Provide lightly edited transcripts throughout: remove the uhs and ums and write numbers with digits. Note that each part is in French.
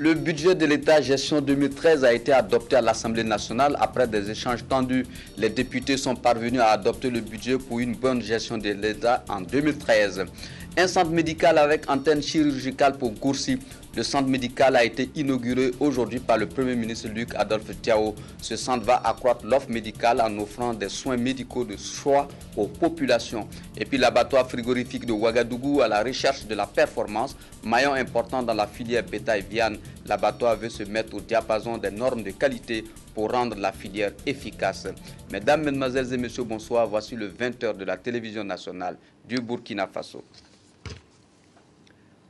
Le budget de l'État gestion 2013 a été adopté à l'Assemblée nationale après des échanges tendus. Les députés sont parvenus à adopter le budget pour une bonne gestion de l'État en 2013. Un centre médical avec antenne chirurgicale pour Gourcy. Le centre médical a été inauguré aujourd'hui par le Premier ministre Luc Adolphe Thiaw. Ce centre va accroître l'offre médicale en offrant des soins médicaux de choix aux populations. Et puis l'abattoir frigorifique de Ouagadougou à la recherche de la performance, maillon important dans la filière bétail-viande. L'abattoir veut se mettre au diapason des normes de qualité pour rendre la filière efficace. Mesdames, Mesdemoiselles et Messieurs, bonsoir. Voici le 20h de la télévision nationale du Burkina Faso.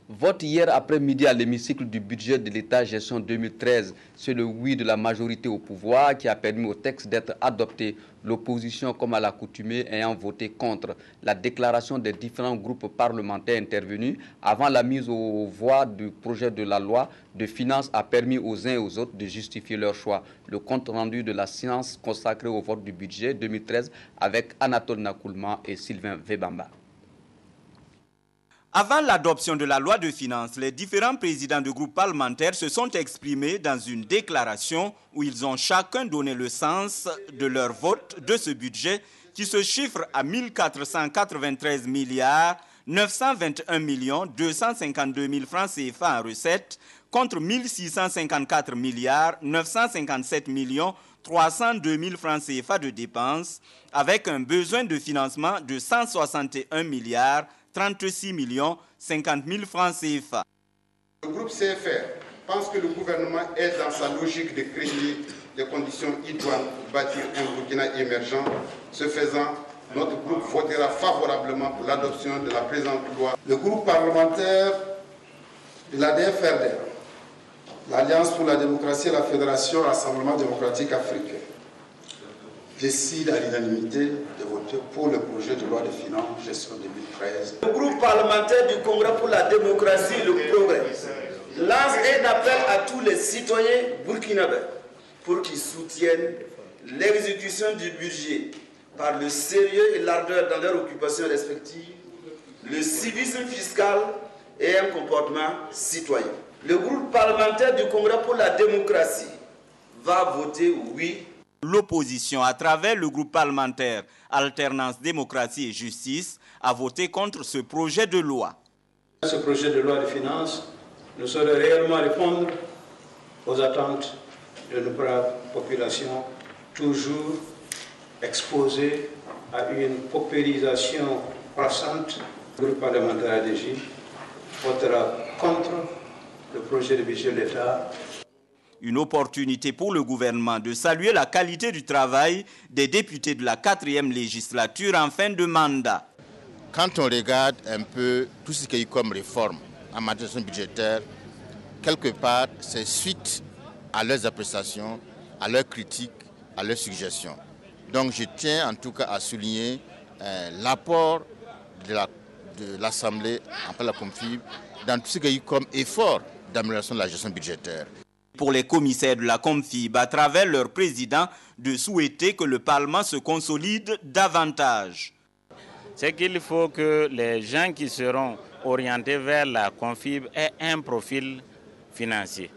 Vote hier après-midi à l'hémicycle du budget de l'État gestion 2013. C'est le oui de la majorité au pouvoir qui a permis au texte d'être adopté. L'opposition, comme à l'accoutumée, ayant voté contre. La déclaration des différents groupes parlementaires intervenus avant la mise aux voix du projet de la loi de finances a permis aux uns et aux autres de justifier leur choix. Le compte rendu de la séance consacrée au vote du budget 2013 avec Anatole Nakoulman et Sylvain Vebamba. Avant l'adoption de la loi de finances, les différents présidents de groupes parlementaires se sont exprimés dans une déclaration où ils ont chacun donné le sens de leur vote de ce budget qui se chiffre à 1493 milliards 921 millions 252 000 francs CFA en recettes contre 1654 milliards 957 millions 302 000 francs CFA de dépenses avec un besoin de financement de 161 milliards 36 millions 50 000 francs CFA. Le groupe CFR pense que le gouvernement est dans sa logique de créer les conditions idoines pour bâtir un Burkina émergent. Ce faisant, notre groupe votera favorablement pour l'adoption de la présente loi. Le groupe parlementaire de l'ADFRD, l'Alliance pour la démocratie et la Fédération Rassemblement démocratique africain, décide à l'unanimité de voter pour le projet de loi de finances gestion 2013. Le groupe parlementaire du Congrès pour la démocratie et le progrès lance un appel à tous les citoyens burkinabés pour qu'ils soutiennent l'exécution du budget par le sérieux et l'ardeur dans leurs occupations respectives, le civisme fiscal et un comportement citoyen. Le groupe parlementaire du Congrès pour la démocratie va voter oui. L'opposition, à travers le groupe parlementaire Alternance, Démocratie et Justice, a voté contre ce projet de loi. Ce projet de loi de finances ne saurait réellement répondre aux attentes de nos braves populations, toujours exposées à une paupérisation croissante. Le groupe parlementaire ADJ votera contre le projet de budget de l'État. Une opportunité pour le gouvernement de saluer la qualité du travail des députés de la 4e législature en fin de mandat. Quand on regarde un peu tout ce qu'il y a eu comme réforme en matière budgétaire, quelque part, c'est suite à leurs appréciations, à leurs critiques, à leurs suggestions. Donc je tiens en tout cas à souligner l'apport de l'Assemblée, en la COMFIB, dans tout ce qu'il y a eu comme effort d'amélioration de la gestion budgétaire. Pour les commissaires de la COMFIB, à travers leur président, de souhaiter que le Parlement se consolide davantage. C'est qu'il faut que les gens qui seront orientés vers la COMFIB aient un profil financier.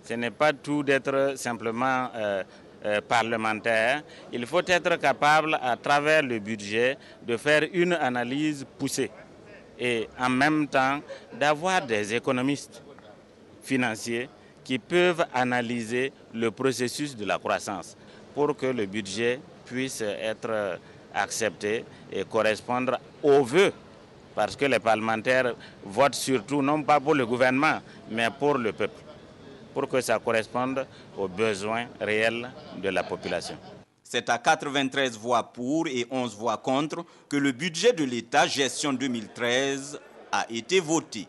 Ce n'est pas tout d'être simplement parlementaire. Il faut être capable, à travers le budget, de faire une analyse poussée et en même temps d'avoir des économistes financiers qui peuvent analyser le processus de la croissance pour que le budget puisse être accepté et correspondre aux vœux. Parce que les parlementaires votent surtout, non pas pour le gouvernement, mais pour le peuple, pour que ça corresponde aux besoins réels de la population. C'est à 93 voix pour et 11 voix contre que le budget de l'État gestion 2013 a été voté.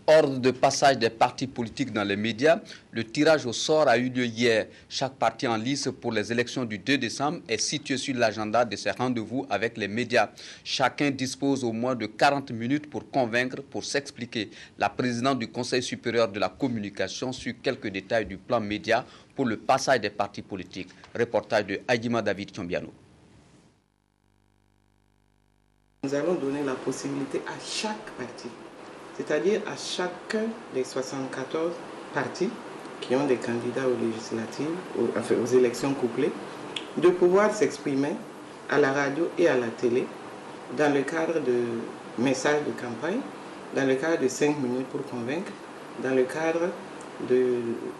Ordre de passage des partis politiques dans les médias, le tirage au sort a eu lieu hier. Chaque parti en lice pour les élections du 2 décembre est situé sur l'agenda de ces rendez-vous avec les médias. Chacun dispose au moins de 40 minutes pour convaincre, pour s'expliquer. La présidente du Conseil supérieur de la communication suit quelques détails du plan média pour le passage des partis politiques. Reportage de Aïdima David Chombiano. Nous allons donner la possibilité à chaque parti, c'est-à-dire à chacun des 74 partis qui ont des candidats aux législatives, aux élections couplées, de pouvoir s'exprimer à la radio et à la télé dans le cadre de messages de campagne, dans le cadre de 5 minutes pour convaincre, dans le cadre de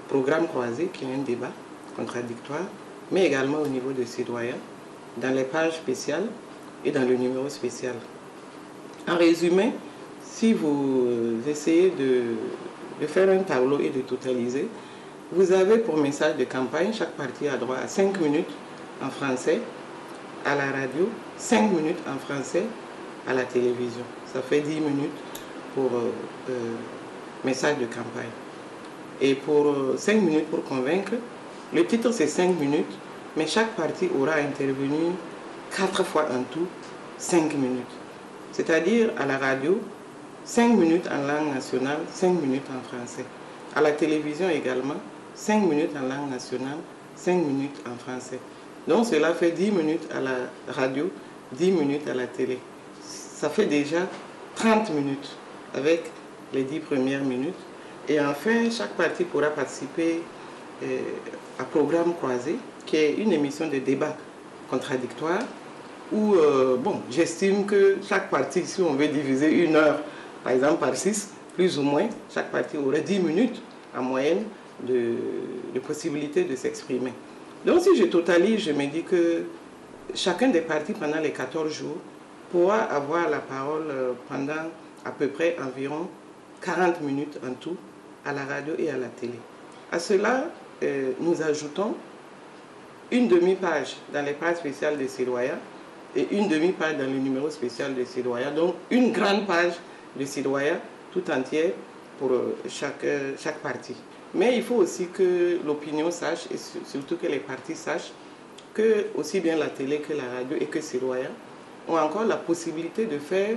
programmes croisés qui est un débat contradictoire, mais également au niveau des citoyens, dans les pages spéciales et dans le numéro spécial. En résumé, si vous essayez de faire un tableau et de totaliser, vous avez pour message de campagne, chaque parti a droit à 5 minutes en français à la radio, 5 minutes en français à la télévision. Ça fait 10 minutes pour message de campagne. Et pour 5 minutes pour convaincre, le titre c'est 5 minutes, mais chaque parti aura intervenu 4 fois en tout 5 minutes. C'est-à-dire à la radio, 5 minutes en langue nationale, 5 minutes en français. À la télévision également, 5 minutes en langue nationale, 5 minutes en français. Donc cela fait 10 minutes à la radio, 10 minutes à la télé. Ça fait déjà 30 minutes avec les 10 premières minutes. Et enfin, chaque parti pourra participer à Programme Croisé, qui est une émission de débat contradictoire, où, j'estime que chaque parti, si on veut diviser 1 heure, par exemple par 6, plus ou moins, chaque parti aurait 10 minutes en moyenne de possibilité de s'exprimer. Donc si je totalise, je me dis que chacun des partis pendant les 14 jours pourra avoir la parole pendant à peu près environ 40 minutes en tout à la radio et à la télé. À cela, nous ajoutons une demi-page dans les pages spéciales de Sidoaya et une demi-page dans le numéro spécial de Sidoaya. Donc une grande page de Sidoaya tout entière pour chaque parti. Mais il faut aussi que l'opinion sache, et surtout que les partis sachent, que aussi bien la télé que la radio et que Sidoaya ont encore la possibilité de faire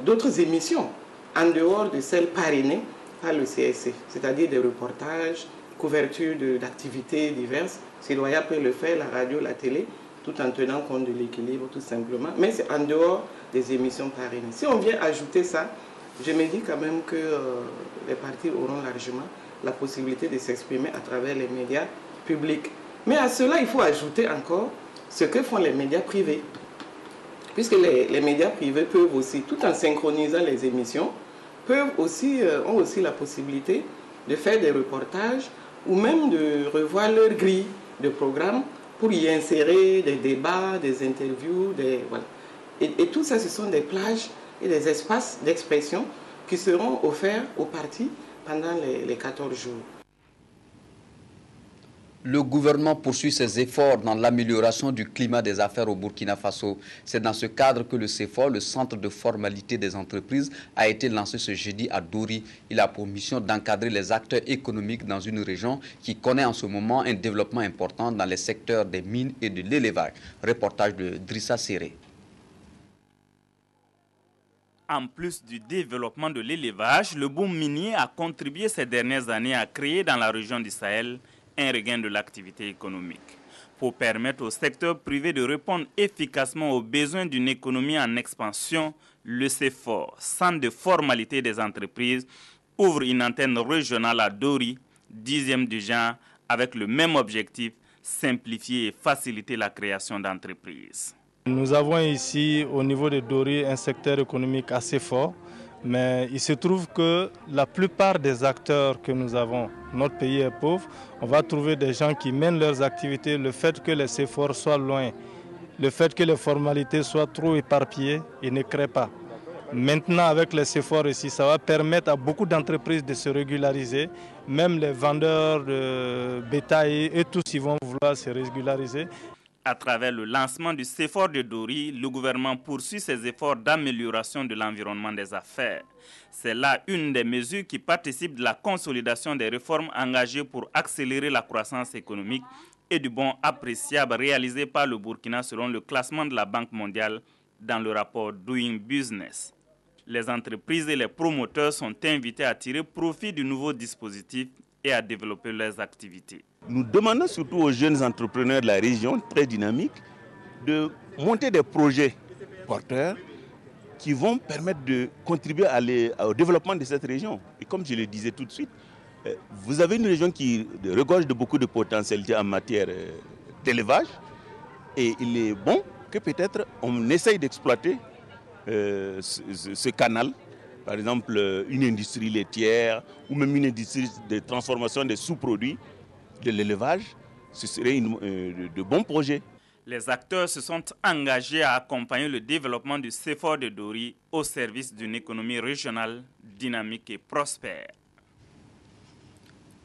d'autres émissions en dehors de celles parrainées par le CSC, c'est-à-dire des reportages, couverture d'activités diverses. Sidoaya peut le faire, la radio, la télé, tout en tenant compte de l'équilibre tout simplement, mais c'est en dehors des émissions parrainées. Si on vient ajouter ça, je me dis quand même que les partis auront largement la possibilité de s'exprimer à travers les médias publics. Mais à cela, il faut ajouter encore ce que font les médias privés. Puisque les médias privés peuvent aussi, tout en synchronisant les émissions, ont aussi la possibilité de faire des reportages ou même de revoir leur grille de programme pour y insérer des débats, des interviews, voilà. Et tout ça, ce sont des plages et des espaces d'expression qui seront offerts aux partis pendant les 14 jours. Le gouvernement poursuit ses efforts dans l'amélioration du climat des affaires au Burkina Faso. C'est dans ce cadre que le CEFOR, le Centre de formalité des entreprises, a été lancé ce jeudi à Dori. Il a pour mission d'encadrer les acteurs économiques dans une région qui connaît en ce moment un développement important dans les secteurs des mines et de l'élevage. Reportage de Drissa Serré. En plus du développement de l'élevage, le boom minier a contribué ces dernières années à créer dans la région du Sahel un regain de l'activité économique. Pour permettre au secteur privé de répondre efficacement aux besoins d'une économie en expansion, le CEFOR, Centre de formalité des entreprises, ouvre une antenne régionale à Dori, 10e du genre, avec le même objectif, simplifier et faciliter la création d'entreprises. Nous avons ici, au niveau de Dori, un secteur économique assez fort, mais il se trouve que la plupart des acteurs que nous avons, notre pays est pauvre, on va trouver des gens qui mènent leurs activités. Le fait que les CEFOR soient loin, le fait que les formalités soient trop éparpillées, ils ne créent pas. Maintenant, avec les CEFOR ici, ça va permettre à beaucoup d'entreprises de se régulariser. Même les vendeurs de bétail et tous, ils vont vouloir se régulariser. À travers le lancement du CEFOR de Dori, le gouvernement poursuit ses efforts d'amélioration de l'environnement des affaires. C'est là une des mesures qui participe de la consolidation des réformes engagées pour accélérer la croissance économique et du bond appréciable réalisé par le Burkina selon le classement de la Banque mondiale dans le rapport Doing Business. Les entreprises et les promoteurs sont invités à tirer profit du nouveau dispositif et à développer leurs activités. Nous demandons surtout aux jeunes entrepreneurs de la région, très dynamiques, de monter des projets porteurs qui vont permettre de contribuer au développement de cette région. Et comme je le disais tout de suite, vous avez une région qui regorge de beaucoup de potentialités en matière d'élevage. Et il est bon que peut-être on essaye d'exploiter ce canal. Par exemple, une industrie laitière ou même une industrie de transformation des sous-produits de l'élevage. Ce serait de bons projets. Les acteurs se sont engagés à accompagner le développement du CEFOR de Dori au service d'une économie régionale dynamique et prospère.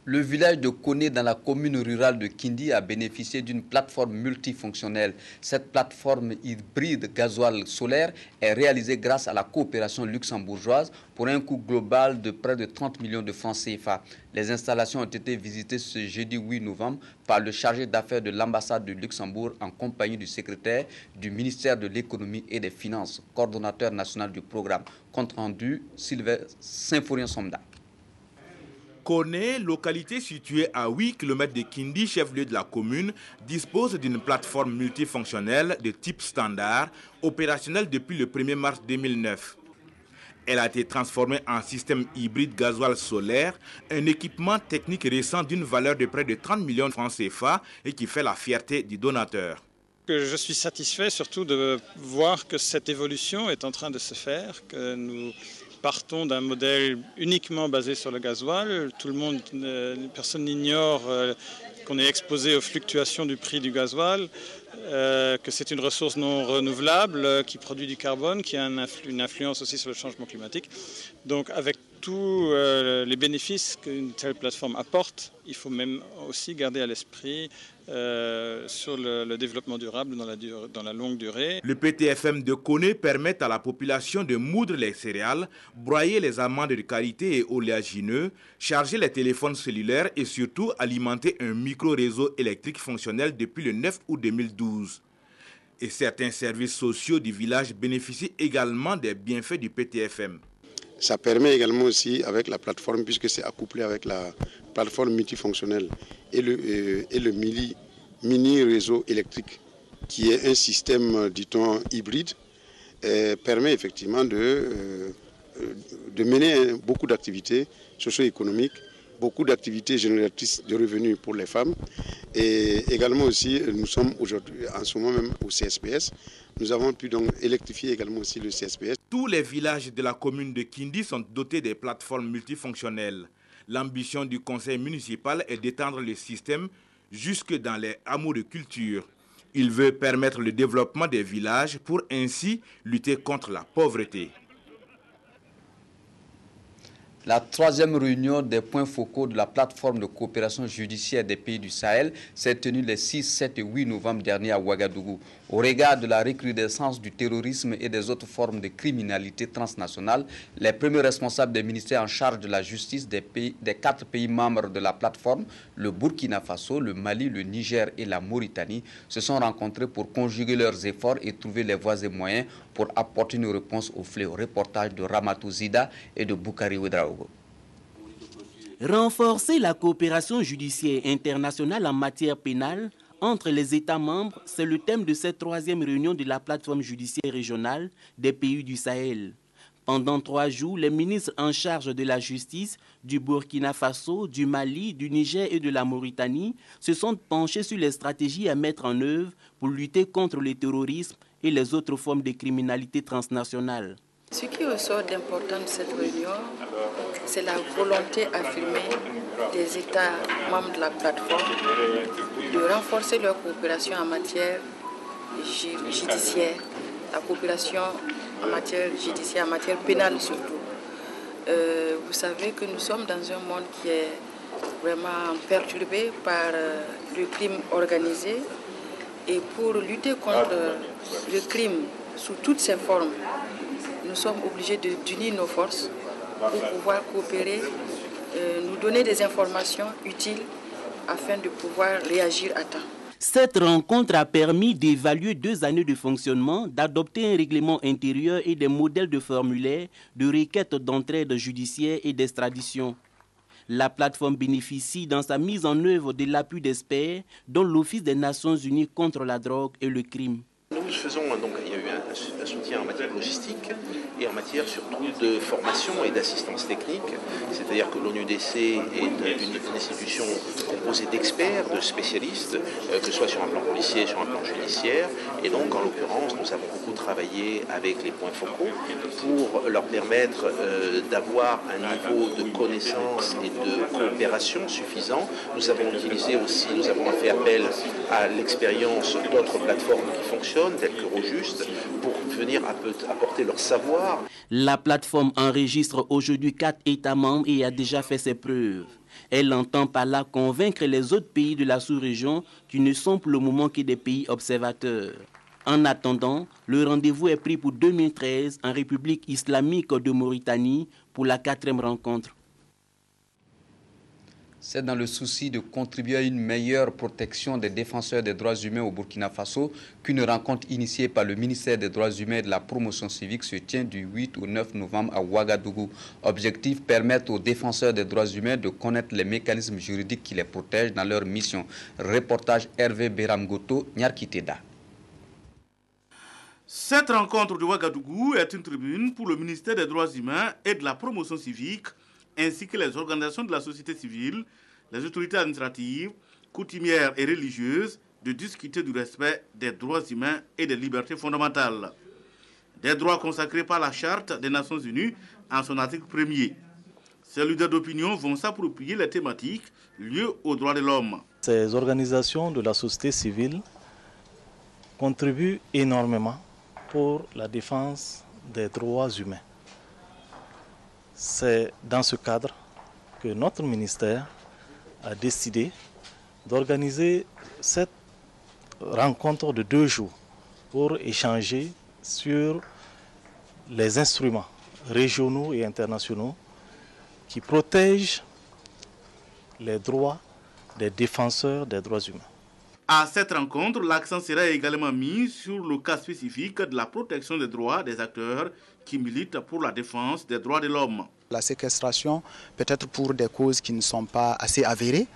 Le village de Koné dans la commune rurale de Kindi a bénéficié d'une plateforme multifonctionnelle. Cette plateforme hybride gasoil solaire est réalisée grâce à la coopération luxembourgeoise pour un coût global de près de 30 millions de francs CFA. Les installations ont été visitées ce jeudi 8 novembre par le chargé d'affaires de l'ambassade de Luxembourg en compagnie du secrétaire du ministère de l'économie et des finances, coordonnateur national du programme. Compte rendu, Sylvestre Symphorien-Somda. Koné, localité située à 8 km de Kindi, chef-lieu de la commune, dispose d'une plateforme multifonctionnelle de type standard, opérationnelle depuis le 1er mars 2009. Elle a été transformée en système hybride gasoil solaire, un équipement technique récent d'une valeur de près de 30 millions de francs CFA et qui fait la fierté du donateur. Je suis satisfait surtout de voir que cette évolution est en train de se faire, que nous partons d'un modèle uniquement basé sur le gasoil. Personne n'ignore qu'on est exposé aux fluctuations du prix du gasoil, que c'est une ressource non renouvelable qui produit du carbone, qui a une influence aussi sur le changement climatique. Donc avec tous les bénéfices qu'une telle plateforme apporte, il faut même aussi garder à l'esprit sur le développement durable dans la longue durée. Le PTFM de Koné permet à la population de moudre les céréales, broyer les amandes de qualité et oléagineux, charger les téléphones cellulaires et surtout alimenter un micro-réseau électrique fonctionnel depuis le 9 août 2012. Et certains services sociaux du village bénéficient également des bienfaits du PTFM. Ça permet également aussi avec la plateforme, puisque c'est accouplé avec la plateforme multifonctionnelle et le mini réseau électrique, qui est un système, dit-on, hybride, permet effectivement de mener beaucoup d'activités socio-économiques, beaucoup d'activités génératrices de revenus pour les femmes. Et également aussi, nous sommes aujourd'hui, en ce moment même, au CSPS. Nous avons pu donc électrifier également aussi le CSPS. Tous les villages de la commune de Kindi sont dotés des plateformes multifonctionnelles. L'ambition du conseil municipal est d'étendre le système jusque dans les hameaux de culture. Il veut permettre le développement des villages pour ainsi lutter contre la pauvreté. La troisième réunion des points focaux de la plateforme de coopération judiciaire des pays du Sahel s'est tenue les 6, 7 et 8 novembre dernier à Ouagadougou. Au regard de la recrudescence du terrorisme et des autres formes de criminalité transnationale, les premiers responsables des ministères en charge de la justice des 4 pays membres de la plateforme, le Burkina Faso, le Mali, le Niger et la Mauritanie, se sont rencontrés pour conjuguer leurs efforts et trouver les voies et moyens pour apporter une réponse au fléau. Reportage de Ramatou Zida et de Boukari Ouedraogo. Renforcer la coopération judiciaire internationale en matière pénale entre les États membres, c'est le thème de cette troisième réunion de la plateforme judiciaire régionale des pays du Sahel. Pendant 3 jours, les ministres en charge de la justice du Burkina Faso, du Mali, du Niger et de la Mauritanie se sont penchés sur les stratégies à mettre en œuvre pour lutter contre le terrorisme et les autres formes de criminalité transnationale. Ce qui ressort d'important de cette réunion, c'est la volonté affirmée des États membres de la plateforme de renforcer leur coopération en matière judiciaire, la coopération en matière judiciaire, en matière pénale surtout. Vous savez que nous sommes dans un monde qui est vraiment perturbé par le crime organisé, et pour lutter contre le crime sous toutes ses formes, nous sommes obligés d'unir nos forces pour pouvoir coopérer, nous donner des informations utiles afin de pouvoir réagir à temps. Cette rencontre a permis d'évaluer 2 années de fonctionnement, d'adopter un règlement intérieur et des modèles de formulaires de requêtes d'entraide judiciaire et d'extradition. La plateforme bénéficie dans sa mise en œuvre de l'appui d'experts dont l'Office des Nations Unies contre la drogue et le crime. Nous faisons donc, il y a eu un soutien en matière logistique et en matière surtout de formation et d'assistance technique. C'est-à-dire que l'ONUDC est une institution composée d'experts, de spécialistes, que ce soit sur un plan policier, sur un plan judiciaire. Et donc, en l'occurrence, nous avons beaucoup travaillé avec les points focaux pour leur permettre d'avoir un niveau de connaissance et de coopération suffisant. Nous avons fait appel à l'expérience d'autres plateformes qui fonctionnent, telles que Rojuste, pour venir apporter leur savoir. La plateforme enregistre aujourd'hui 4 États membres et a déjà fait ses preuves. Elle entend par là convaincre les autres pays de la sous-région qui ne sont pour le moment que des pays observateurs. En attendant, le rendez-vous est pris pour 2013 en République islamique de Mauritanie pour la 4e rencontre. C'est dans le souci de contribuer à une meilleure protection des défenseurs des droits humains au Burkina Faso qu'une rencontre initiée par le ministère des Droits humains et de la promotion civique se tient du 8 au 9 novembre à Ouagadougou. Objectif, permettre aux défenseurs des droits humains de connaître les mécanismes juridiques qui les protègent dans leur mission. Reportage Hervé Beramgoto, Nyarkiteda. Cette rencontre de Ouagadougou est une tribune pour le ministère des Droits humains et de la promotion civique, ainsi que les organisations de la société civile, les autorités administratives, coutumières et religieuses, de discuter du respect des droits humains et des libertés fondamentales. Des droits consacrés par la Charte des Nations Unies en son article 1er. Ces leaders d'opinion vont s'approprier les thématiques liées aux droits de l'homme. Ces organisations de la société civile contribuent énormément pour la défense des droits humains. C'est dans ce cadre que notre ministère a décidé d'organiser cette rencontre de 2 jours pour échanger sur les instruments régionaux et internationaux qui protègent les droits des défenseurs des droits humains. À cette rencontre, l'accent sera également mis sur le cas spécifique de la protection des droits des acteurs qui militent pour la défense des droits de l'homme. La séquestration, peut-être pour des causes qui ne sont pas assez avérées,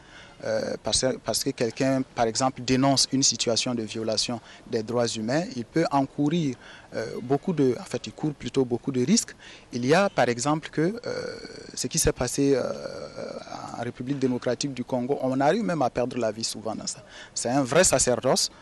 parce que quelqu'un, par exemple, dénonce une situation de violation des droits humains, il peut encourir il court plutôt beaucoup de risques. Il y a, par exemple, ce qui s'est passé en République démocratique du Congo, on arrive même à perdre la vie souvent dans ça. C'est un vrai sacerdoce.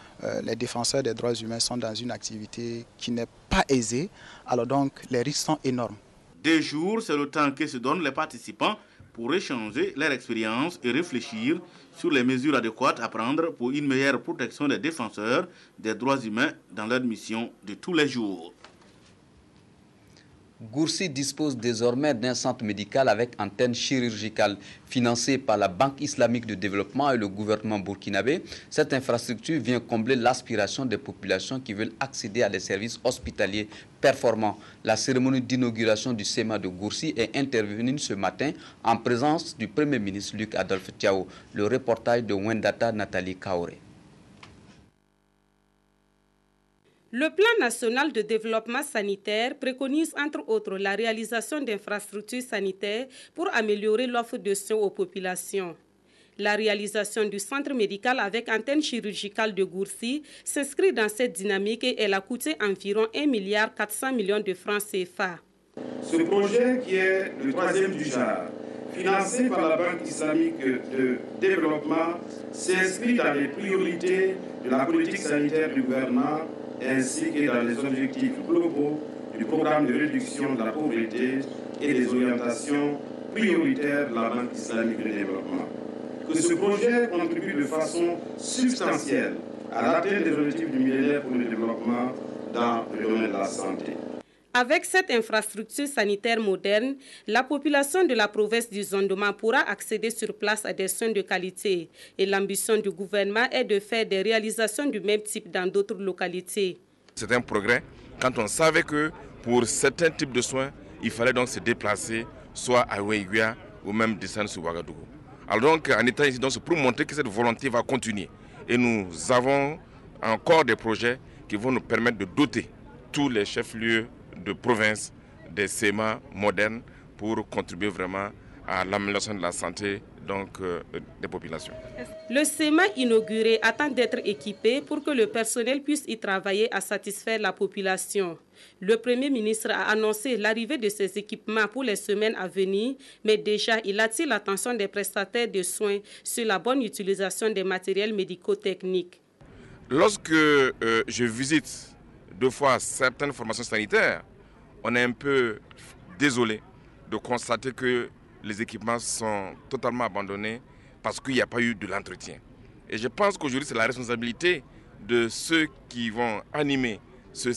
Les défenseurs des droits humains sont dans une activité qui n'est pas aisée, alors donc les risques sont énormes. 2 jours, c'est le temps que se donnent les participants pour échanger leur expérience et réfléchir sur les mesures adéquates à prendre pour une meilleure protection des défenseurs des droits humains dans leur mission de tous les jours. Gourcy dispose désormais d'un centre médical avec antenne chirurgicale financé par la Banque islamique de développement et le gouvernement burkinabé. Cette infrastructure vient combler l'aspiration des populations qui veulent accéder à des services hospitaliers performants. La cérémonie d'inauguration du SEMA de Gourcy est intervenue ce matin en présence du Premier ministre Luc Adolphe Thiaw. Le reportage de Wendata Nathalie Kaoré. Le plan national de développement sanitaire préconise entre autres la réalisation d'infrastructures sanitaires pour améliorer l'offre de soins aux populations. La réalisation du centre médical avec antenne chirurgicale de Gourcy s'inscrit dans cette dynamique et elle a coûté environ 1,4 milliard de francs CFA. Ce projet, qui est le 3e du genre, financé par la Banque islamique de développement, s'inscrit dans les priorités de la politique sanitaire du gouvernement ainsi que dans les objectifs globaux du programme de réduction de la pauvreté et des orientations prioritaires de la Banque islamique de développement. Que ce projet contribue de façon substantielle à l'atteinte des objectifs du millénaire pour le développement dans le domaine de la santé. Avec cette infrastructure sanitaire moderne, la population de la province du Zondoma pourra accéder sur place à des soins de qualité. Et l'ambition du gouvernement est de faire des réalisations du même type dans d'autres localités. C'est un progrès quand on savait que pour certains types de soins, il fallait donc se déplacer soit à Ouéguia ou même descendre sur Ouagadougou. Alors donc en étant ici, c'est pour montrer que cette volonté va continuer. Et nous avons encore des projets qui vont nous permettre de doter tous les chefs-lieux de province des SEMA modernes pour contribuer vraiment à l'amélioration de la santé des populations. Le SEMA inauguré attend d'être équipé pour que le personnel puisse y travailler à satisfaire la population. Le Premier ministre a annoncé l'arrivée de ces équipements pour les semaines à venir, mais déjà il attire l'attention des prestataires de soins sur la bonne utilisation des matériels médico-techniques. Lorsque je visite 2 fois certaines formations sanitaires, on est un peu désolé de constater que les équipements sont totalement abandonnés parce qu'il n'y a pas eu de l'entretien. Et je pense qu'aujourd'hui, c'est la responsabilité de ceux qui vont animer ce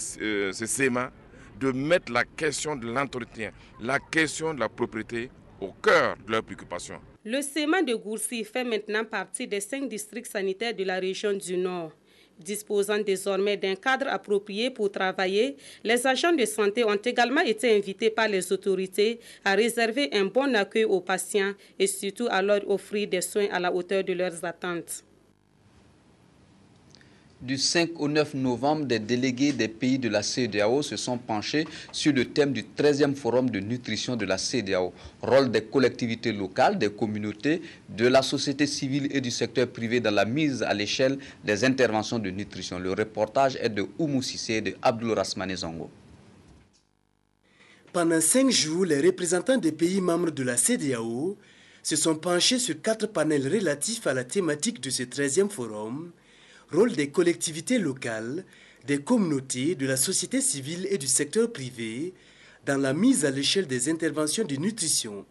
SEMA de mettre la question de l'entretien, la question de la propriété au cœur de leurs préoccupations. Le SEMA de Gourcy fait maintenant partie des 5 districts sanitaires de la région du Nord. Disposant désormais d'un cadre approprié pour travailler, les agents de santé ont également été invités par les autorités à réserver un bon accueil aux patients et surtout à leur offrir des soins à la hauteur de leurs attentes. Du 5 au 9 novembre, des délégués des pays de la CEDEAO se sont penchés sur le thème du 13e forum de nutrition de la CEDEAO. Rôle des collectivités locales, des communautés, de la société civile et du secteur privé dans la mise à l'échelle des interventions de nutrition. Le reportage est de Oumou Sissé et de Abdul Rasmane Zongo. Pendant 5 jours, les représentants des pays membres de la CEDEAO se sont penchés sur 4 panels relatifs à la thématique de ce 13e forum. Rôle des collectivités locales, des communautés, de la société civile et du secteur privé dans la mise à l'échelle des interventions de nutrition.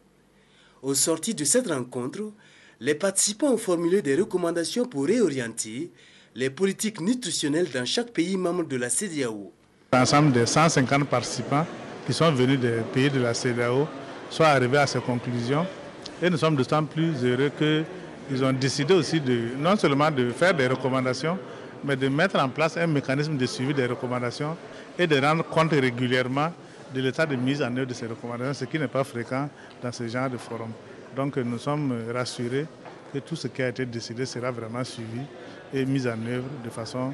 Au sortir de cette rencontre, les participants ont formulé des recommandations pour réorienter les politiques nutritionnelles dans chaque pays membre de la CEDEAO. L'ensemble des 150 participants qui sont venus des pays de la CEDEAO sont arrivés à ces conclusions et nous sommes d'autant plus heureux qu'ils ont décidé aussi non seulement de faire des recommandations, mais de mettre en place un mécanisme de suivi des recommandations et de rendre compte régulièrement de l'état de mise en œuvre de ces recommandations, ce qui n'est pas fréquent dans ce genre de forum. Donc nous sommes rassurés que tout ce qui a été décidé sera vraiment suivi et mis en œuvre de façon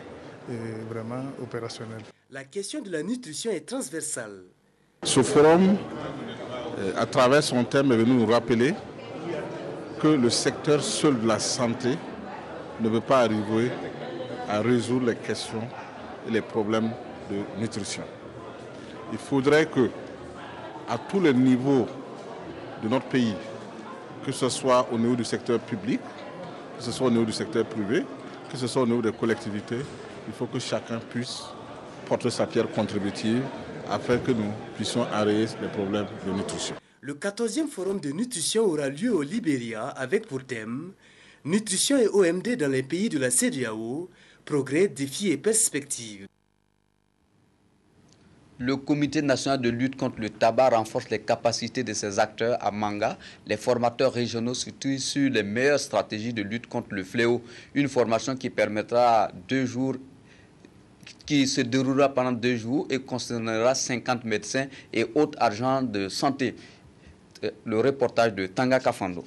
vraiment opérationnelle. La question de la nutrition est transversale. Ce forum, à travers son thème, est venu nous rappeler que le secteur seul de la santé ne peut pas arriver à résoudre les questions et les problèmes de nutrition. Il faudrait que, à tous les niveaux de notre pays, que ce soit au niveau du secteur public, que ce soit au niveau du secteur privé, que ce soit au niveau des collectivités, il faut que chacun puisse porter sa pierre contributive afin que nous puissions arrêter les problèmes de nutrition. Le 14e forum de nutrition aura lieu au Libéria avec pour thème « Nutrition et OMD dans les pays de la CEDEAO, progrès, défis et perspectives ». Le Comité national de lutte contre le tabac renforce les capacités de ses acteurs à Manga. Les formateurs régionaux se sur les meilleures stratégies de lutte contre le fléau. Une formation qui permettra 2 jours, qui se déroulera pendant 2 jours et concernera 50 médecins et autres agents de santé. Le reportage de Tanga Kafando.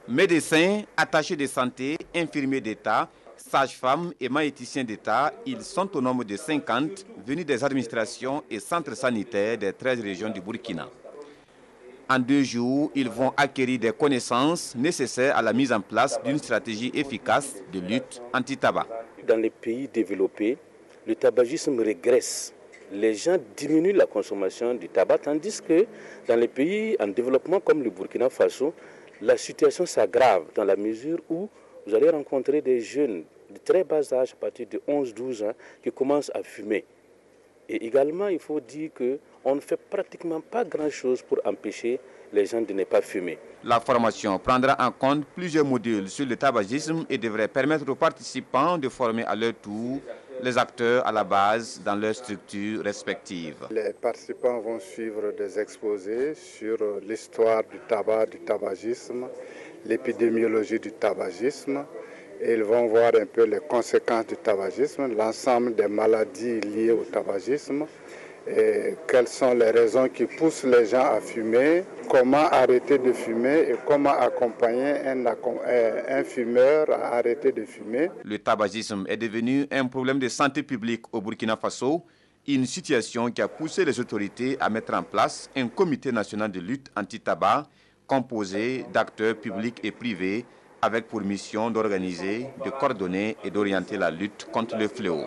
Médecins, attachés de santé, infirmiers d'État, sages-femmes et maïticiens d'État, ils sont au nombre de 50 venus des administrations et centres sanitaires des 13 régions du Burkina. En 2 jours, ils vont acquérir des connaissances nécessaires à la mise en place d'une stratégie efficace de lutte anti-tabac. Dans les pays développés, le tabagisme régresse. Les gens diminuent la consommation du tabac, tandis que dans les pays en développement comme le Burkina Faso, la situation s'aggrave dans la mesure où vous allez rencontrer des jeunes de très bas âge, à partir de 11-12 ans, qui commencent à fumer. Et également, il faut dire qu'on ne fait pratiquement pas grand-chose pour empêcher les gens de ne pas fumer. La formation prendra en compte plusieurs modules sur le tabagisme et devrait permettre aux participants de former à leur tour les acteurs à la base dans leurs structures respectives. Les participants vont suivre des exposés sur l'histoire du tabac, du tabagisme, l'épidémiologie du tabagisme. Et ils vont voir un peu les conséquences du tabagisme, l'ensemble des maladies liées au tabagisme, et quelles sont les raisons qui poussent les gens à fumer, comment arrêter de fumer et comment accompagner un fumeur à arrêter de fumer. Le tabagisme est devenu un problème de santé publique au Burkina Faso Une situation qui a poussé les autorités à mettre en place un comité national de lutte anti-tabac composé d'acteurs publics et privés avec pour mission d'organiser, de coordonner et d'orienter la lutte contre le fléau.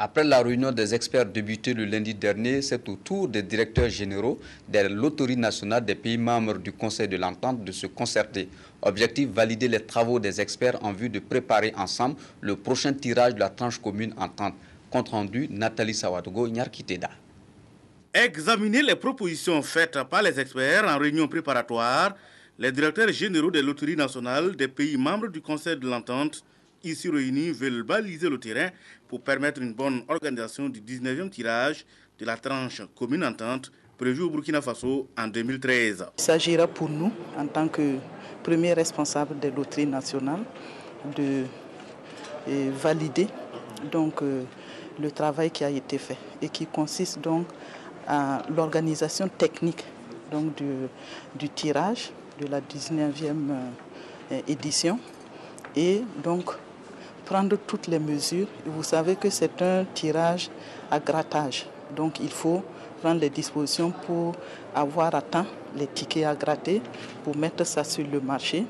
Après la réunion des experts débutée le lundi dernier, c'est au tour des directeurs généraux de l'autorité nationale des pays membres du Conseil de l'Entente de se concerter. Objectif, valider les travaux des experts en vue de préparer ensemble le prochain tirage de la tranche commune Entente. Compte rendu, Nathalie Sawadogo, Nyarkiteda. Examiner les propositions faites par les experts en réunion préparatoire, les directeurs généraux de l'autorité nationale des pays membres du Conseil de l'Entente ici réunis veulent baliser le terrain pour permettre une bonne organisation du 19e tirage de la tranche commune entente prévue au Burkina Faso en 2013. Il s'agira pour nous, en tant que premier responsable de l'autorité nationale, de valider donc, le travail qui a été fait et qui consiste donc à l'organisation technique donc, du tirage de la 19e édition et donc prendre toutes les mesures. Vous savez que c'est un tirage à grattage. Donc il faut prendre les dispositions pour avoir à temps les tickets à gratter, pour mettre ça sur le marché,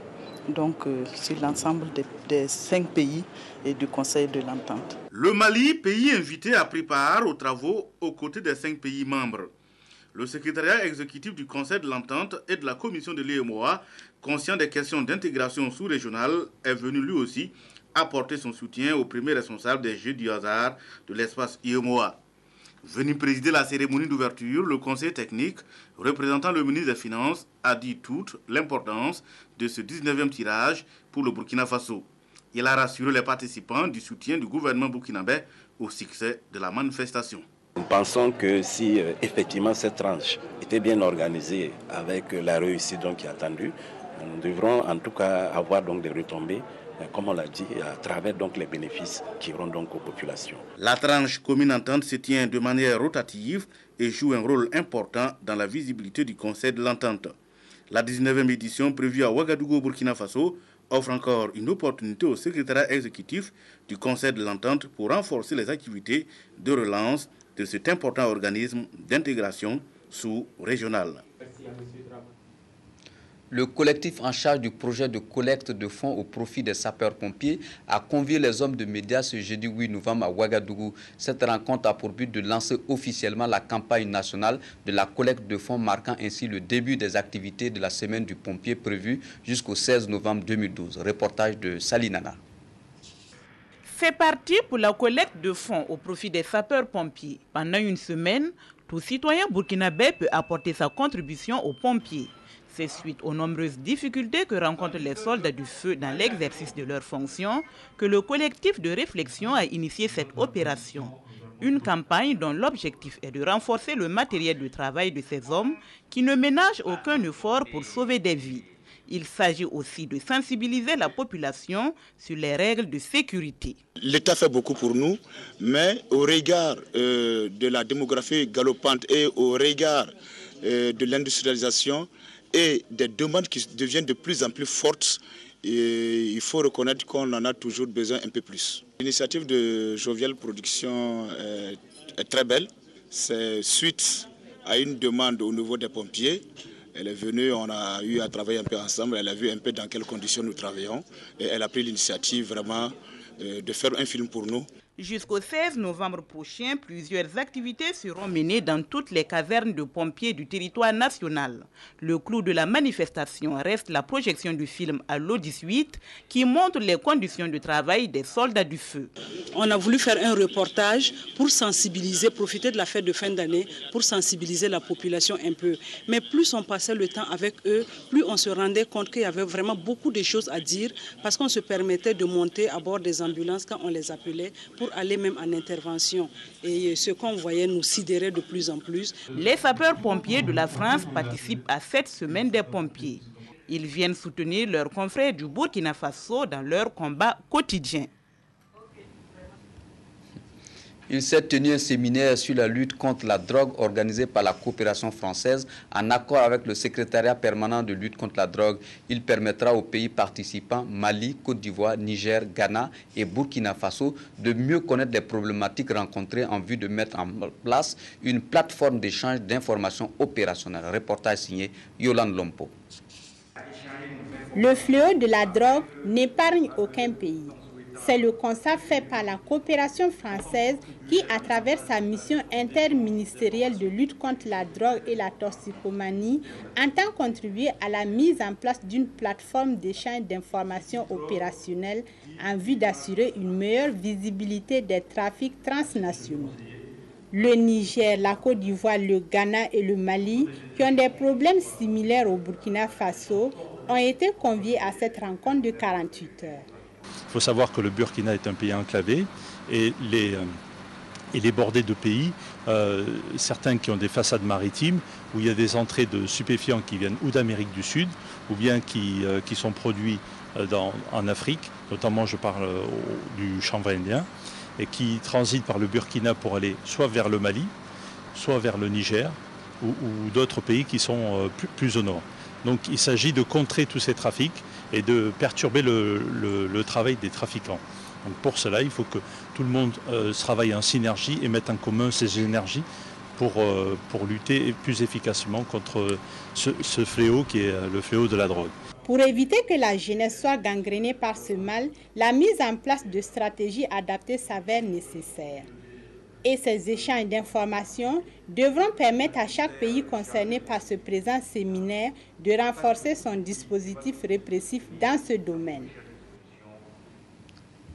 donc sur l'ensemble des 5 pays et du Conseil de l'Entente. Le Mali, pays invité, a pris part aux travaux aux côtés des 5 pays membres. Le secrétariat exécutif du Conseil de l'Entente et de la Commission de l'UEMOA, conscient des questions d'intégration sous-régionale, est venu lui aussi apporter son soutien au premier responsable des Jeux du hasard de l'espace UEMOA. Venu présider la cérémonie d'ouverture, le conseil technique, représentant le ministre des Finances, a dit toute l'importance de ce 19e tirage pour le Burkina Faso. Il a rassuré les participants du soutien du gouvernement burkinabé au succès de la manifestation. Nous pensons que si effectivement cette tranche était bien organisée avec la réussite donc, qui est attendue, nous devrons en tout cas avoir donc des retombées, comme on l'a dit, à travers donc les bénéfices qui iront donc aux populations. La tranche commune entente se tient de manière rotative et joue un rôle important dans la visibilité du Conseil de l'Entente. La 19e édition prévue à Ouagadougou, Burkina Faso, offre encore une opportunité au secrétariat exécutif du Conseil de l'Entente pour renforcer les activités de relance de cet important organisme d'intégration sous-régionale. Le collectif en charge du projet de collecte de fonds au profit des sapeurs-pompiers a convié les hommes de médias ce jeudi 8 novembre à Ouagadougou. Cette rencontre a pour but de lancer officiellement la campagne nationale de la collecte de fonds, marquant ainsi le début des activités de la semaine du pompier prévue jusqu'au 16 novembre 2012. Reportage de Salinana. C'est parti pour la collecte de fonds au profit des sapeurs-pompiers. Pendant une semaine, tout citoyen burkinabé peut apporter sa contribution aux pompiers. C'est suite aux nombreuses difficultés que rencontrent les soldats du feu dans l'exercice de leurs fonctions que le collectif de réflexion a initié cette opération. Une campagne dont l'objectif est de renforcer le matériel de travail de ces hommes qui ne ménagent aucun effort pour sauver des vies. Il s'agit aussi de sensibiliser la population sur les règles de sécurité. L'État fait beaucoup pour nous, mais au regard de la démographie galopante et au regard de l'industrialisation et des demandes qui deviennent de plus en plus fortes, il faut reconnaître qu'on en a toujours besoin un peu plus. L'initiative de Jovial Production est très belle. C'est suite à une demande au niveau des pompiers. Elle est venue, on a eu à travailler un peu ensemble, elle a vu un peu dans quelles conditions nous travaillons et elle a pris l'initiative vraiment de faire un film pour nous. Jusqu'au 16 novembre prochain, plusieurs activités seront menées dans toutes les casernes de pompiers du territoire national. Le clou de la manifestation reste la projection du film à l'O18 qui montre les conditions de travail des soldats du feu. On a voulu faire un reportage pour sensibiliser, profiter de la fête de fin d'année pour sensibiliser la population un peu. Mais plus on passait le temps avec eux, plus on se rendait compte qu'il y avait vraiment beaucoup de choses à dire parce qu'on se permettait de monter à bord des ambulances quand on les appelait pour aller même en intervention. Et ce qu'on voyait nous sidérait de plus en plus. Les sapeurs-pompiers de la France participent à cette semaine des pompiers. Ils viennent soutenir leurs confrères du Burkina Faso dans leur combat quotidien. Il s'est tenu un séminaire sur la lutte contre la drogue organisé par la coopération française en accord avec le secrétariat permanent de lutte contre la drogue. Il permettra aux pays participants, Mali, Côte d'Ivoire, Niger, Ghana et Burkina Faso, de mieux connaître les problématiques rencontrées en vue de mettre en place une plateforme d'échange d'informations opérationnelles. Reportage signé Yolande Lompo. Le fléau de la drogue n'épargne aucun pays. C'est le constat fait par la coopération française qui, à travers sa mission interministérielle de lutte contre la drogue et la toxicomanie, entend contribuer à la mise en place d'une plateforme d'échange d'informations opérationnelles en vue d'assurer une meilleure visibilité des trafics transnationaux. Le Niger, la Côte d'Ivoire, le Ghana et le Mali, qui ont des problèmes similaires au Burkina Faso, ont été conviés à cette rencontre de 48 heures. Il faut savoir que le Burkina est un pays enclavé et il est bordé de pays, certains qui ont des façades maritimes, où il y a des entrées de stupéfiants qui viennent ou d'Amérique du Sud, ou bien qui sont produits en Afrique, notamment je parle du chanvre indien, et qui transitent par le Burkina pour aller soit vers le Mali, soit vers le Niger, ou d'autres pays qui sont plus au nord. Donc il s'agit de contrer tous ces trafics et de perturber le travail des trafiquants. Donc pour cela, il faut que tout le monde travaille en synergie et mette en commun ses énergies pour lutter plus efficacement contre ce fléau qui est le fléau de la drogue. Pour éviter que la jeunesse soit gangrénée par ce mal, la mise en place de stratégies adaptées s'avère nécessaire. Et ces échanges d'informations devront permettre à chaque pays concerné par ce présent séminaire de renforcer son dispositif répressif dans ce domaine.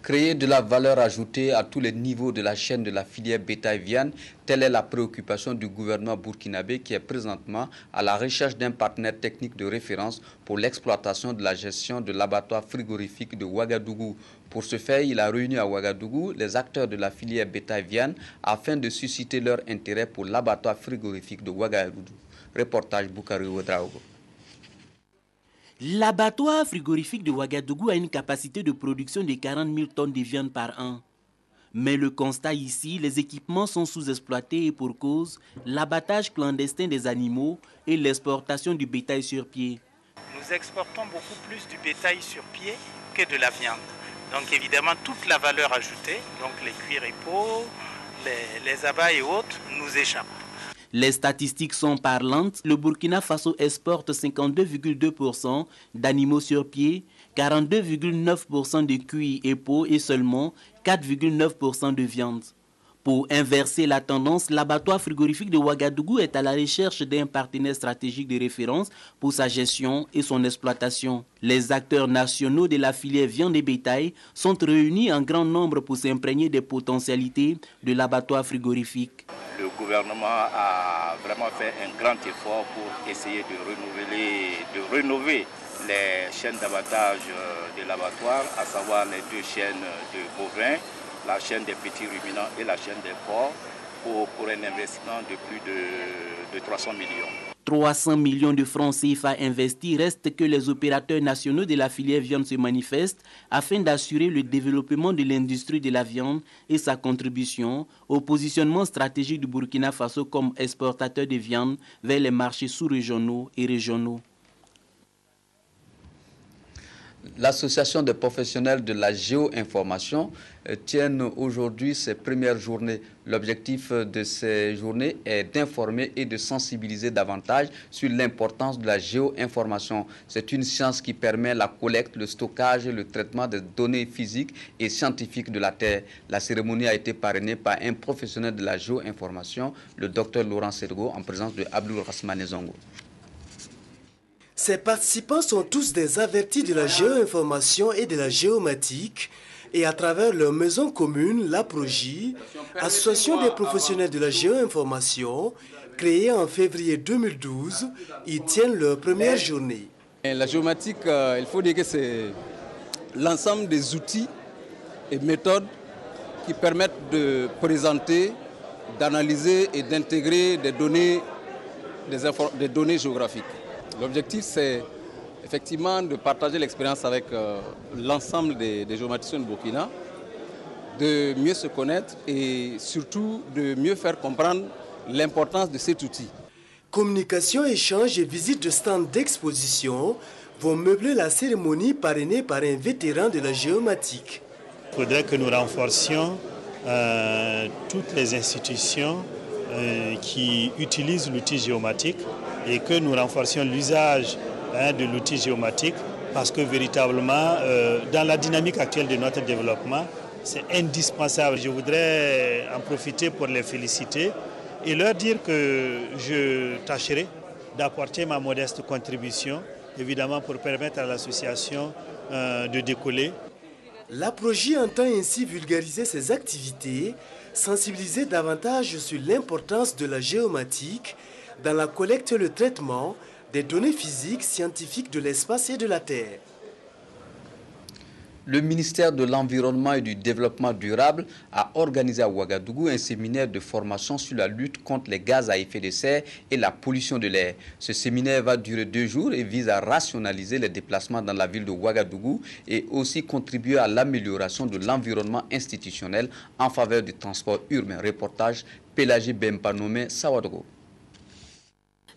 Créer de la valeur ajoutée à tous les niveaux de la chaîne de la filière bétail-viande, telle est la préoccupation du gouvernement burkinabé qui est présentement à la recherche d'un partenaire technique de référence pour l'exploitation de la gestion de l'abattoir frigorifique de Ouagadougou. Pour ce faire, il a réuni à Ouagadougou les acteurs de la filière bétail-viande afin de susciter leur intérêt pour l'abattoir frigorifique de Ouagadougou. Reportage Boukari Ouedraogo. L'abattoir frigorifique de Ouagadougou a une capacité de production de 40 000 tonnes de viande par an. Mais le constat ici, les équipements sont sous-exploités et pour cause, l'abattage clandestin des animaux et l'exportation du bétail sur pied. Nous exportons beaucoup plus du bétail sur pied que de la viande. Donc évidemment, toute la valeur ajoutée, donc les cuirs et peaux, les abats et autres, nous échappent. Les statistiques sont parlantes. Le Burkina Faso exporte 52,2% d'animaux sur pied, 42,9% de cuir et peau et seulement 4,9% de viande. Pour inverser la tendance, l'abattoir frigorifique de Ouagadougou est à la recherche d'un partenaire stratégique de référence pour sa gestion et son exploitation. Les acteurs nationaux de la filière viande et bétail sont réunis en grand nombre pour s'imprégner des potentialités de l'abattoir frigorifique. Le gouvernement a vraiment fait un grand effort pour essayer de rénover les chaînes d'abattage de l'abattoir, à savoir les deux chaînes de bovins, la chaîne des petits ruminants et la chaîne des porcs, pour un investissement de plus de 300 millions. 300 millions de francs CFA investis, reste que les opérateurs nationaux de la filière viande se manifestent afin d'assurer le développement de l'industrie de la viande et sa contribution au positionnement stratégique du Burkina Faso comme exportateur de viande vers les marchés sous-régionaux et régionaux. L'Association des professionnels de la géo-information tient aujourd'hui ses premières journées. L'objectif de ces journées est d'informer et de sensibiliser davantage sur l'importance de la géo-information. C'est une science qui permet la collecte, le stockage et le traitement des données physiques et scientifiques de la Terre. La cérémonie a été parrainée par un professionnel de la géo-information, le Dr Laurent Sergo, en présence de Abdul Rasmane Zongo. Ces participants sont tous des avertis de la géo-information et de la géomatique et à travers leur maison commune, l'APROGI, Association des professionnels de la géo-information, créée en février 2012, ils tiennent leur première journée. La géomatique, il faut dire que c'est l'ensemble des outils et méthodes qui permettent de présenter, d'analyser et d'intégrer des données géographiques. L'objectif, c'est effectivement de partager l'expérience avec l'ensemble des géomaticiens de Burkina de mieux se connaître et surtout de mieux faire comprendre l'importance de cet outil. Communication, échange et visite de stands d'exposition vont meubler la cérémonie parrainée par un vétéran de la géomatique. Il faudrait que nous renforcions toutes les institutions qui utilisent l'outil géomatique et que nous renforcions l'usage de l'outil géomatique parce que véritablement, dans la dynamique actuelle de notre développement, c'est indispensable. Je voudrais en profiter pour les féliciter et leur dire que je tâcherai d'apporter ma modeste contribution, évidemment pour permettre à l'association de décoller. L'APROGI entend ainsi vulgariser ses activités, sensibiliser davantage sur l'importance de la géomatique dans la collecte et le traitement des données physiques, scientifiques de l'espace et de la Terre. Le ministère de l'Environnement et du Développement durable a organisé à Ouagadougou un séminaire de formation sur la lutte contre les gaz à effet de serre et la pollution de l'air. Ce séminaire va durer 2 jours et vise à rationaliser les déplacements dans la ville de Ouagadougou et aussi contribuer à l'amélioration de l'environnement institutionnel en faveur du transport urbain. Reportage Pélagie Bempanomé, Sawadogo.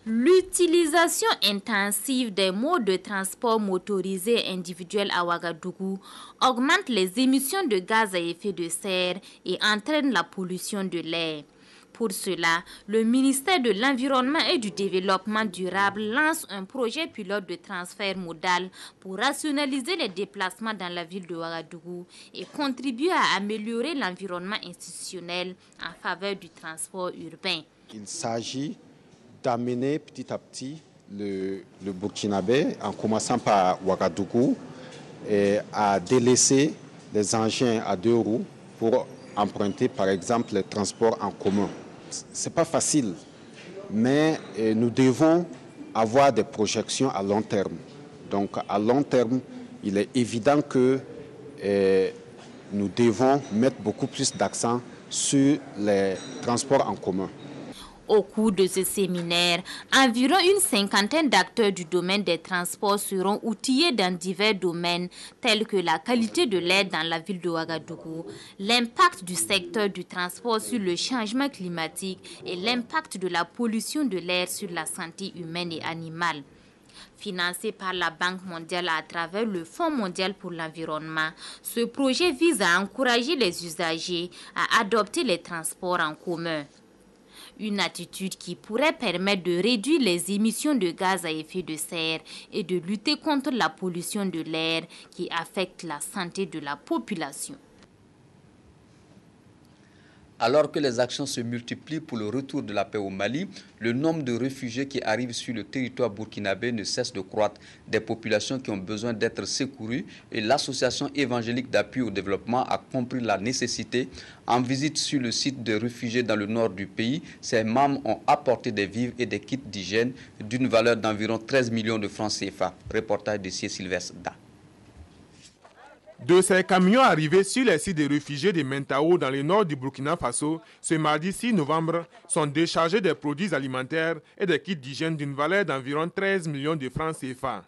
L'utilisation intensive des modes de transport motorisés individuels à Ouagadougou augmente les émissions de gaz à effet de serre et entraîne la pollution de l'air. Pour cela, le ministère de l'Environnement et du Développement durable lance un projet pilote de transfert modal pour rationaliser les déplacements dans la ville de Ouagadougou et contribuer à améliorer l'environnement institutionnel en faveur du transport urbain. Il s'agit d'amener petit à petit le Burkinabé, en commençant par Ouagadougou, à délaisser les engins à 2 roues pour emprunter par exemple les transports en commun. Ce n'est pas facile, mais nous devons avoir des projections à long terme. Donc à long terme, il est évident que nous devons mettre beaucoup plus d'accent sur les transports en commun. Au cours de ce séminaire, environ une 50aine d'acteurs du domaine des transports seront outillés dans divers domaines tels que la qualité de l'air dans la ville de Ouagadougou, l'impact du secteur du transport sur le changement climatique et l'impact de la pollution de l'air sur la santé humaine et animale. Financé par la Banque mondiale à travers le Fonds mondial pour l'environnement, ce projet vise à encourager les usagers à adopter les transports en commun. Une attitude qui pourrait permettre de réduire les émissions de gaz à effet de serre et de lutter contre la pollution de l'air qui affecte la santé de la population. Alors que les actions se multiplient pour le retour de la paix au Mali, le nombre de réfugiés qui arrivent sur le territoire burkinabé ne cesse de croître. Des populations qui ont besoin d'être secourues et l'association évangélique d'appui au développement a compris la nécessité. En visite sur le site de réfugiés dans le nord du pays, ces membres ont apporté des vivres et des kits d'hygiène d'une valeur d'environ 13 millions de francs CFA. Reportage de C. Sylvestre Da. De ces camions arrivés sur les sites de réfugiés de Mentao dans le nord du Burkina Faso, ce mardi 6 novembre, sont déchargés des produits alimentaires et des kits d'hygiène d'une valeur d'environ 13 millions de francs CFA.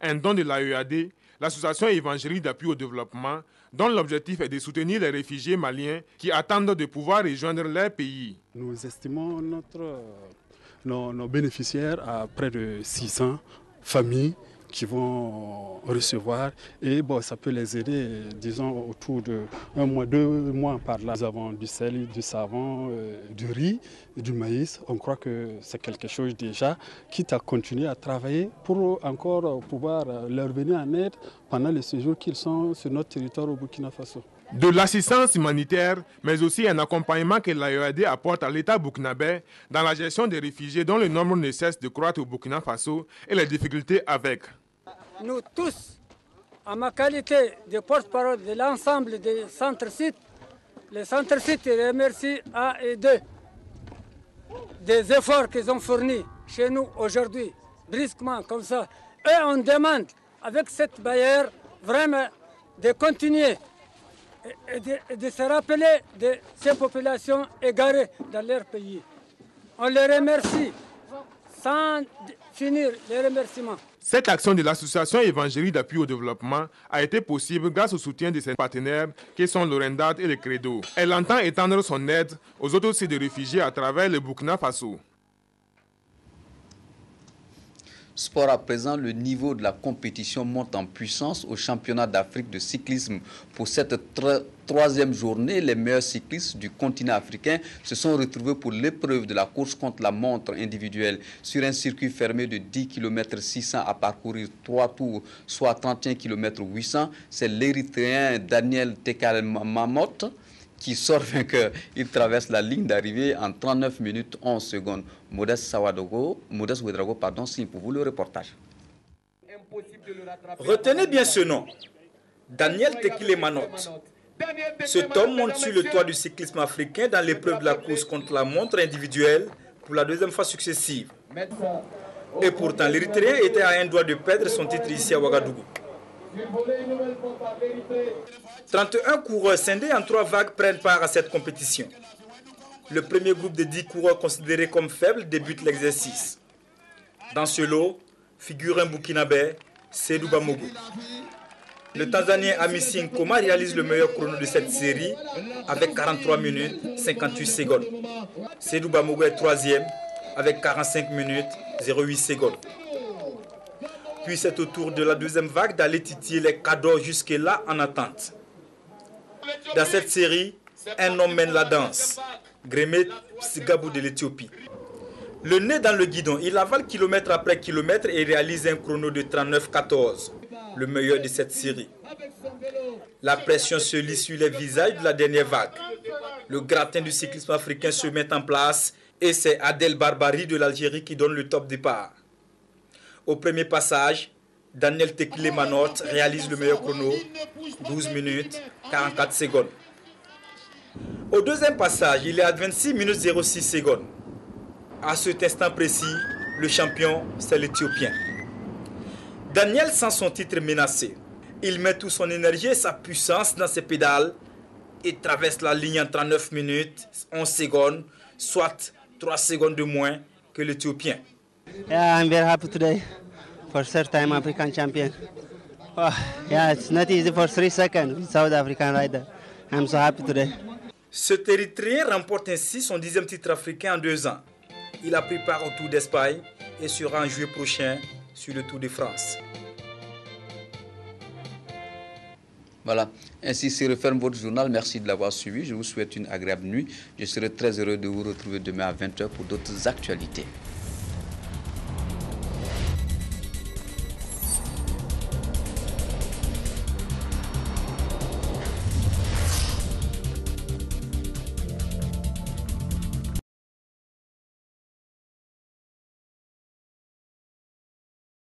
Un don de l'AEAD, l'association évangélique d'appui au développement, dont l'objectif est de soutenir les réfugiés maliens qui attendent de pouvoir rejoindre leur pays. Nous estimons nos bénéficiaires à près de 600 familles qui vont recevoir et ça peut les aider, disons, autour de 1 mois, 2 mois par là. Nous avons du sel, du savon, du riz, du maïs. On croit que c'est quelque chose déjà, quitte à continuer à travailler pour encore pouvoir leur venir en aide pendant le séjour qu'ils sont sur notre territoire au Burkina Faso. De l'assistance humanitaire, mais aussi un accompagnement que l'AEAD apporte à l'État burkinabé dans la gestion des réfugiés dont le nombre ne cesse de croître au Burkina Faso et les difficultés avec. Nous tous, en ma qualité de porte-parole de l'ensemble des centres-sites, les centres-sites remercient A et 2 des efforts qu'ils ont fournis chez nous aujourd'hui, brusquement comme ça. Et on demande avec cette barrière vraiment de continuer et de se rappeler de ces populations égarées dans leur pays. On les remercie finir les remerciements. Cette action de l'association évangélique d'appui au développement a été possible grâce au soutien de ses partenaires qui sont l'Orendat et le Credo. Elle entend étendre son aide aux autres sites de réfugiés à travers le Burkina Faso. Sport à présent, le niveau de la compétition monte en puissance au championnat d'Afrique de cyclisme. Pour cette troisième journée, les meilleurs cyclistes du continent africain se sont retrouvés pour l'épreuve de la course contre la montre individuelle. Sur un circuit fermé de 10 km 600 à parcourir 3 tours, soit 31 km 800, c'est l'Érythréen Daniel Tekalmamot qui sort vainqueur. Il traverse la ligne d'arrivée en 39 minutes 11 secondes. Modeste Ouedraogo, signe pour vous le reportage. Retenez bien ce nom, Daniel Tekalmamot. Cet homme monte sur le toit du cyclisme africain dans l'épreuve de la course contre la montre individuelle pour la deuxième fois successive. Et pourtant, l'Érythréen était à un doigt de perdre son titre ici à Ouagadougou. 31 coureurs scindés en 3 vagues prennent part à cette compétition. Le premier groupe de 10 coureurs considérés comme faibles débute l'exercice. Dans ce lot figure un Burkinabé, Seydou Bamogo. Le Tanzanien Hamisi Nkoma réalise le meilleur chrono de cette série avec 43 minutes 58 secondes. Seydou Bamogo est 3e avec 45 minutes 08 secondes. Puis c'est au tour de la deuxième vague d'aller titiller les cadeaux jusque-là en attente. Dans cette série, un homme mène la danse, Grémet Sigabou de l'Éthiopie. Le nez dans le guidon, il avale kilomètre après kilomètre et réalise un chrono de 39,14, le meilleur de cette série. La pression se lit sur les visages de la dernière vague. Le gratin du cyclisme africain se met en place et c'est Adel Barbari de l'Algérie qui donne le top départ. Au premier passage, Daniel Tekalmamot réalise le meilleur chrono, 12 minutes 44 secondes. Au deuxième passage, il est à 26 minutes 06 secondes. À cet instant précis, le champion, c'est l'Éthiopien. Daniel sent son titre menacé. Il met toute son énergie et sa puissance dans ses pédales et traverse la ligne en 39 minutes 11 secondes, soit 3 secondes de moins que l'Éthiopien. Yeah, I'm very happy today for third time African champion. Oh, yeah, it's not easy for 3 seconds with South African rider. I'm so happy today. Cet Érythréen remporte ainsi son 10e titre africain en 2 ans. Il a pris part au Tour d'Espagne et sera en juillet prochain sur le Tour de France. Voilà, ainsi se referme votre journal. Merci de l'avoir suivi. Je vous souhaite une agréable nuit. Je serai très heureux de vous retrouver demain à 20h pour d'autres actualités.